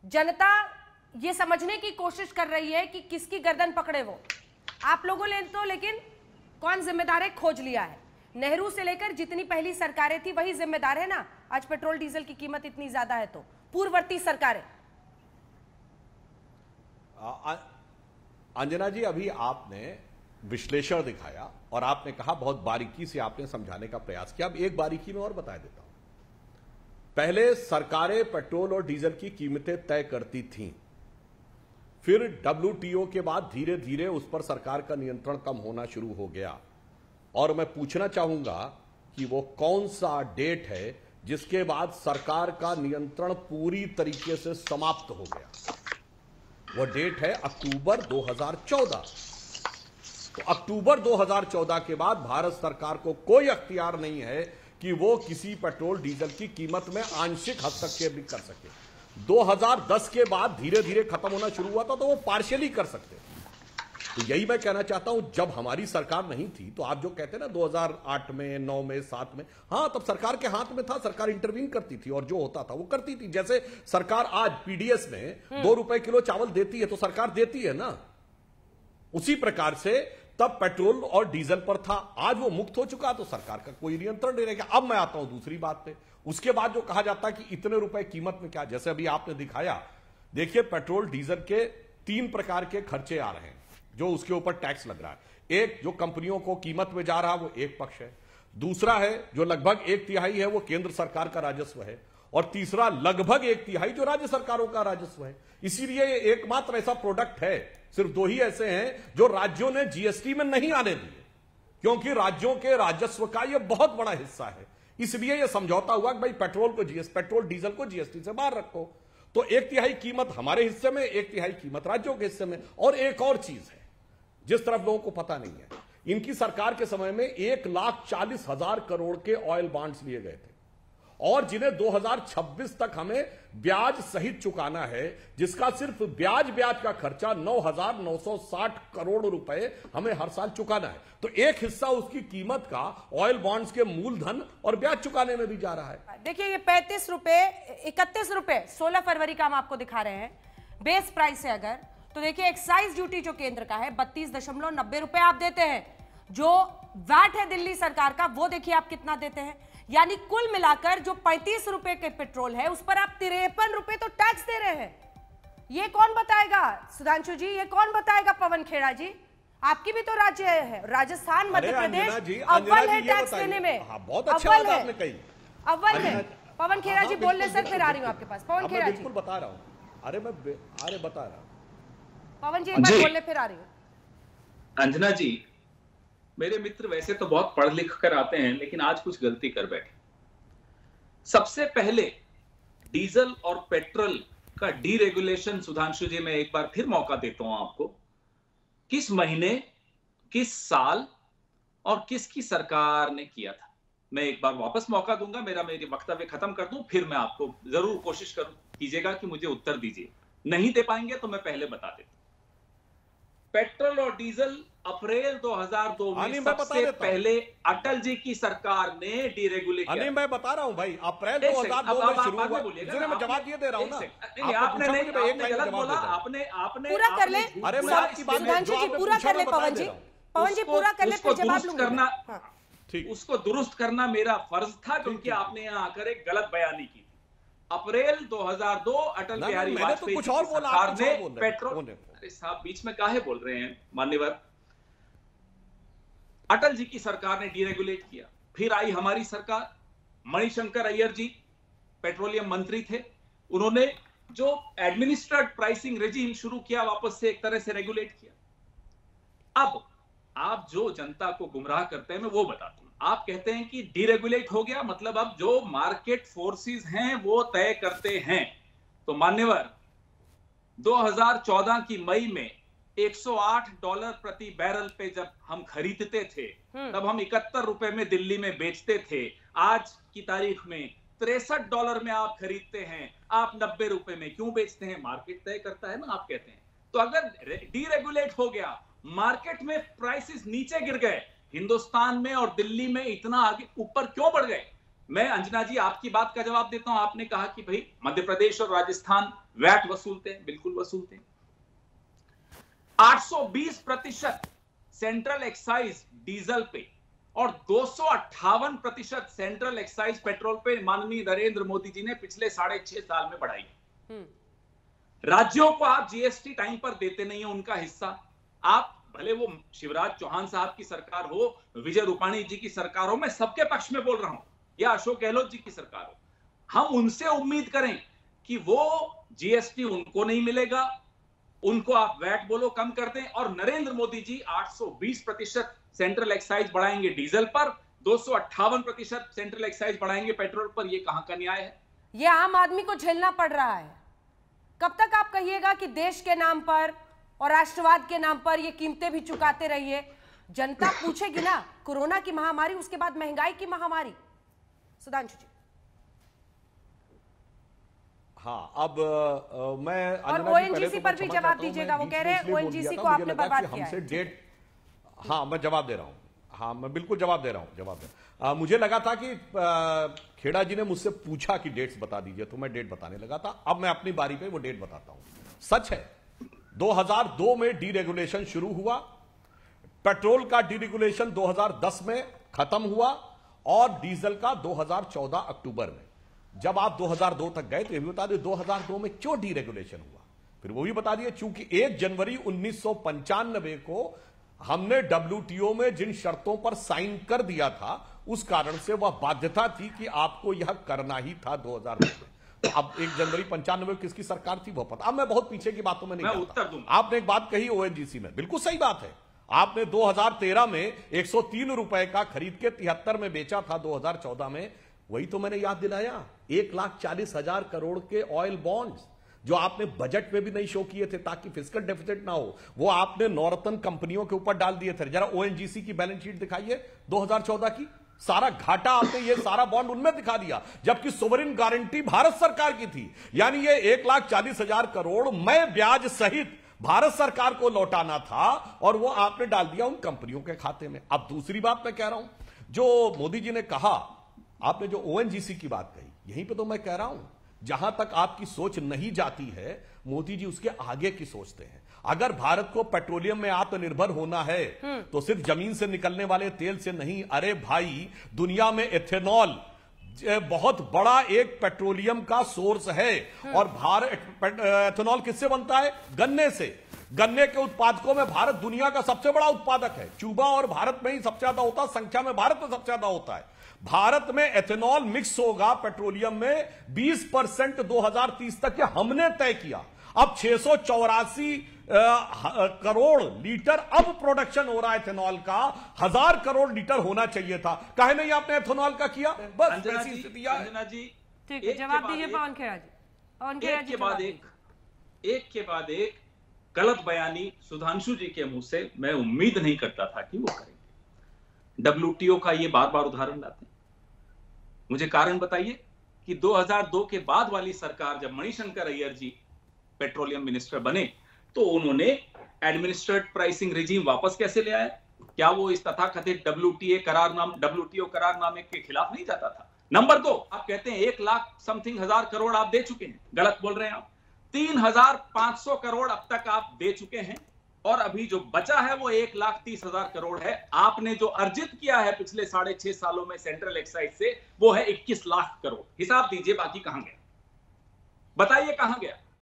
जनता ये समझने की कोशिश कर रही है कि किसकी गर्दन पकड़े वो। आप लोगों ने तो लेकिन कौन जिम्मेदार है खोज लिया है। नेहरू से लेकर जितनी पहली सरकारें थी वही जिम्मेदार है ना, आज पेट्रोल डीजल की कीमत इतनी ज्यादा है। तो पूर्ववर्ती सरकारें। अंजना जी, अभी आपने विश्लेषण दिखाया और आपने कहा, बहुत बारीकी से आपने समझाने का प्रयास किया। अब एक बारीकी में और बता देता हूं। पहले सरकारें पेट्रोल और डीजल की कीमतें तय करती थीं, फिर WTO के बाद धीरे धीरे उस पर सरकार का नियंत्रण कम होना शुरू हो गया। और मैं पूछना चाहूंगा कि वो कौन सा डेट है जिसके बाद सरकार का नियंत्रण पूरी तरीके से समाप्त हो गया। वो डेट है अक्टूबर 2014। तो अक्टूबर 2014 के बाद भारत सरकार को कोई अख्तियार नहीं है कि वो किसी पेट्रोल डीजल की कीमत में आंशिक हस्तक्षेप भी कर सके। 2010 के बाद धीरे धीरे खत्म होना शुरू हुआ था, तो वो पार्शियली कर सकते। तो यही मैं कहना चाहता हूं, जब हमारी सरकार नहीं थी तो आप जो कहते हैं ना 2008 में, 9 में, 7 में, हां तब सरकार के हाथ में था, सरकार इंटरवीन करती थी और जो होता था वो करती थी। जैसे सरकार आज पीडीएस में 2 रुपए किलो चावल देती है तो सरकार देती है ना, उसी प्रकार से तब पेट्रोल और डीजल पर था। आज वो मुक्त हो चुका तो सरकार का कोई नियंत्रण नहीं रहेगा। अब मैं आता हूं दूसरी बात पे। उसके बाद जो कहा जाता है कि इतने रुपए कीमत में क्या, जैसे अभी आपने दिखाया, देखिए पेट्रोल डीजल के 3 प्रकार के खर्चे आ रहे हैं जो उसके ऊपर टैक्स लग रहा है। एक जो कंपनियों को कीमत में जा रहा है वो एक पक्ष है, दूसरा है जो लगभग 1/3 है वो केंद्र सरकार का राजस्व है, और तीसरा लगभग 1/3 जो राज्य सरकारों का राजस्व है। इसीलिए ये एकमात्र ऐसा प्रोडक्ट है, सिर्फ 2 ही ऐसे हैं जो राज्यों ने जीएसटी में नहीं आने दिए, क्योंकि राज्यों के राजस्व का यह बहुत बड़ा हिस्सा है। इसलिए यह समझौता हुआ कि भाई पेट्रोल डीजल को जीएसटी से बाहर रखो। तो 1/3 कीमत हमारे हिस्से में, 1/3 कीमत राज्यों के हिस्से में। और एक और चीज है जिस तरफ लोगों को पता नहीं है, इनकी सरकार के समय में 1,40,000 करोड़ के ऑयल बॉन्ड्स लिए गए थे, और जिन्हें 2026 तक हमें ब्याज सहित चुकाना है, जिसका सिर्फ ब्याज का खर्चा 9,960 करोड़ रुपए हमें हर साल चुकाना है। तो एक हिस्सा उसकी कीमत का ऑयल बॉन्ड्स के मूलधन और ब्याज चुकाने में भी जा रहा है। देखिए ये 35 रुपए, 31 रुपए 16 फरवरी का हम आपको दिखा रहे हैं बेस प्राइस है। अगर तो देखिए एक्साइज ड्यूटी जो केंद्र का है 32.90 रुपए आप देते हैं, जो वैट है दिल्ली सरकार का वो देखिए आप कितना देते हैं। यानी कुल मिलाकर जो 35 रुपए के पेट्रोल है उस पर आप 53 रुपए तो टैक्स दे रहे हैं। ये कौन बताएगा सुधांशु जी, ये कौन बताएगा पवन खेड़ा जी? आपकी भी तो राज्य है, राजस्थान, मध्य प्रदेश अव्वल है टैक्स देने में। बहुत अच्छी बात आपने कही, अव्वल है। पवन खेड़ा जी बोलने सर फिर आ रही हूं आपके पास। पवन खेड़ा जी बिल्कुल बता रहा हूं। अरे बता रहा हूं पवन जी, एक बार बोलने फिर आ रही हूं। अंजना जी, मेरे मित्र वैसे तो बहुत पढ़ लिख कर आते हैं, लेकिन आज कुछ गलती कर बैठे। सबसे पहले डीजल और पेट्रोल का डीरेगुलेशन, सुधांशु जी मैं एक बार फिर मौका देता हूं आपको, किस महीने, किस साल और किसकी सरकार ने किया था? मैं एक बार वापस मौका दूंगा, मेरी वक्तव्य खत्म कर दूं, फिर मैं आपको जरूर कोशिश कीजिएगा कि मुझे उत्तर दीजिए। नहीं दे पाएंगे तो मैं पहले बता देता हूं। पेट्रोल और डीजल अप्रैल 2002 में सबसे पहले अटल जी की सरकार ने डीरेगुलेट किया। मैं बता रहा हूं भाई, अप्रैल 2002 में शुरू हुआ। इसलिए मैं जवाब ये दे रहा हूं ना। आपने गलत बोला, आपने पूरा कर ले। अरे मैं आपकी बात सुधांशु जी पूरा कर ले। पवन जी पूरा कर ले, फिर जवाब लूंगा। ठीक, उसको दुरुस्त करना मेरा फर्ज था, क्योंकि आपने यहाँ आकर एक गलत बयानी की। अप्रैल 2002 अटल बिहारी वाजपेयी सरकार ने पेट्रोल, अरे साहब बीच में काहे बोल रहे हैं मान्यवर, अटल जी की सरकार ने डीरेगुलेट किया। फिर आई हमारी सरकार, मणिशंकर अय्यर जी पेट्रोलियम मंत्री थे, उन्होंने जो एडमिनिस्ट्रेड प्राइसिंग रेजिम शुरू किया, वापस से एक तरह से रेगुलेट किया। अब आप जो जनता को गुमराह करते हैं मैं वो बताता हूं। आप कहते हैं कि डीरेगुलेट हो गया, मतलब अब जो मार्केट फोर्सेस हैं वो तय करते हैं। तो मान्यवर 2014 की मई में $108 प्रति बैरल पे जब हम खरीदते थे, तब हम 71 रुपए में दिल्ली में बेचते थे। आज की तारीख में $63 में आप खरीदते हैं, आप 90 रुपए में क्यों बेचते हैं? मार्केट तय करता है ना, आप कहते हैं। तो अगर डीरेगुलेट हो गया, मार्केट में प्राइसेस नीचे गिर गए, हिंदुस्तान में और दिल्ली में इतना आगे ऊपर क्यों बढ़ गए? मैं अंजना जी आपकी बात का जवाब देता हूं। आपने कहा कि भाई मध्य प्रदेश और राजस्थान वैट वसूलते हैं, बिल्कुल वसूलते हैं। 820% सेंट्रल एक्साइज डीजल पे और 258% सेंट्रल एक्साइज पेट्रोल पे माननीय नरेंद्र मोदी जी ने पिछले 6.5 साल में बढ़ाई। राज्यों को आप जीएसटी टाइम पर देते नहीं है उनका हिस्सा। आप भले वो शिवराज चौहान साहब की सरकार हो, विजय रूपाणी जी की सरकार हो, मैं सबके पक्ष में बोल रहा हूं, या अशोक गहलोत जी की सरकार हो, हम उनसे उम्मीद करें कि वो जीएसटी उनको नहीं मिलेगा, उनको आप वैट बोलो कम कर दें। और नरेंद्र मोदी जी 820% सेंट्रल एक्साइज बढ़ाएंगे डीजल पर, 258% सेंट्रल एक्साइज बढ़ाएंगे पेट्रोल पर। ये कहां का न्याय है? ये आम आदमी को झेलना पड़ रहा है। कब तक आप कहिएगा कि देश के नाम पर और राष्ट्रवाद के नाम पर ये कीमतें भी चुकाते रहिए? जनता पूछेगी ना, कोरोना की महामारी, उसके बाद महंगाई की महामारी। सुधांशु जी। हाँ, अब मैं और ओएनजीसी पर भी जवाब दीजिएगा। वो कह रहे हैं ओएनजीसी को आपने बर्बाद किया है। डेट, हाँ मैं जवाब दे रहा हूं, हाँ मैं बिल्कुल जवाब दे रहा हूं। मुझे लगा था कि खेड़ा जी ने मुझसे पूछा कि डेट्स बता दीजिए, तो मैं डेट बताने लगा था। अब मैं अपनी बारी पे वो डेट बताता हूं। सच है, 2002 में डीरेगुलेशन शुरू हुआ, पेट्रोल का डीरेगुलेशन 2010 में खत्म हुआ और डीजल का 2014 अक्टूबर में। जब आप 2002 तक गए तो ये भी बता दिए 2002 में क्यों डीरेगुलेशन हुआ, फिर वो भी बता दिए चूंकि 1 जनवरी 1995 को हमने डब्ल्यूटीओ में जिन शर्तों पर साइन कर दिया था, उस कारण से वह बाध्यता थी कि आपको यह करना ही था 2002 में। तो अब 1 जनवरी 95 में किसकी सरकार थी वो पता। अब मैं बहुत पीछे की बातों में नहीं जाता। आपने एक बात कही ओएनजीसी में, बिल्कुल सही बात है। आपने 2013 में 103 रुपए का खरीद के 73 में बेचा था 2014 में। वही तो मैंने याद दिलाया, 1,40,000 करोड़ के ऑयल बॉन्ड्स जो आपने बजट में भी नहीं शो किए थे ताकि फिस्कल डेफिसिट ना हो, वो आपने नौरत्न कंपनियों के ऊपर डाल दिए थे। जरा ओएनजीसी की बैलेंस शीट दिखाइए 2014 की, सारा घाटा आपने ये सारा बॉन्ड उनमें दिखा दिया, जबकि सोवरिन गारंटी भारत सरकार की थी। यानी ये 1,40,000 करोड़ मैं ब्याज सहित भारत सरकार को लौटाना था और वो आपने डाल दिया उन कंपनियों के खाते में। अब दूसरी बात मैं कह रहा हूं, जो मोदी जी ने कहा, आपने जो ओएनजीसी की बात कही, यहीं पे तो मैं कह रहा हूं, जहां तक आपकी सोच नहीं जाती है, मोदी जी उसके आगे की सोचते हैं। अगर भारत को पेट्रोलियम में आत्मनिर्भर होना है तो सिर्फ जमीन से निकलने वाले तेल से नहीं। अरे भाई, दुनिया में एथेनॉल बहुत बड़ा एक पेट्रोलियम का सोर्स है और भारत एथेनॉल किससे बनता है? गन्ने से। गन्ने के उत्पादकों में भारत दुनिया का सबसे बड़ा उत्पादक है। क्यूबा और भारत में ही सबसे ज्यादा होता है, संख्या में भारत में सबसे ज्यादा होता है। भारत में एथेनॉल मिक्स होगा पेट्रोलियम में 20% 2030 तक, हमने तय किया। अब 684 करोड़ लीटर अब प्रोडक्शन हो रहा है एथेनॉल का, 1000 करोड़ लीटर होना चाहिए था। काहे नहीं आपने एथेनॉल का किया? बस ऐसी स्थिति है। अंजना जी, ठीक है, जवाब दीजिए पवन खेड़ा जी। पवन खेड़ा जी, एक के बाद एक गलत बयानी सुधांशु जी के मुंह से मैं उम्मीद नहीं करता था कि वो करेंगे। डब्ल्यूटीओ का ये बार बार उदाहरण लाते हैं। मुझे कारण बताइए कि 2002 के बाद वाली सरकार, जब मणिशंकर अय्यर जी पेट्रोलियम मिनिस्टर बने, तो उन्होंने एडमिनिस्ट्रेटेड प्राइसिंग रिजीम वापस कैसे ले आए? क्या वो इस तथाकथित डब्ल्यूटीओ करारनामे के खिलाफ नहीं जाता था? नंबर 2, आप कहते हैं 1,00,000 करोड़ आप दे चुके हैं। गलत बोल रहे हैं आप। 3,500 करोड़ अब तक आप दे चुके हैं और अभी जो बचा है वो 1,30,000 करोड़ है। आपने जो अर्जित किया है पिछले 6.5 सालों में सेंट्रल एक्साइज से, वो है 21 लाख करोड़। हिसाब दीजिए बाकी कहां गया, बताइए कहां गया।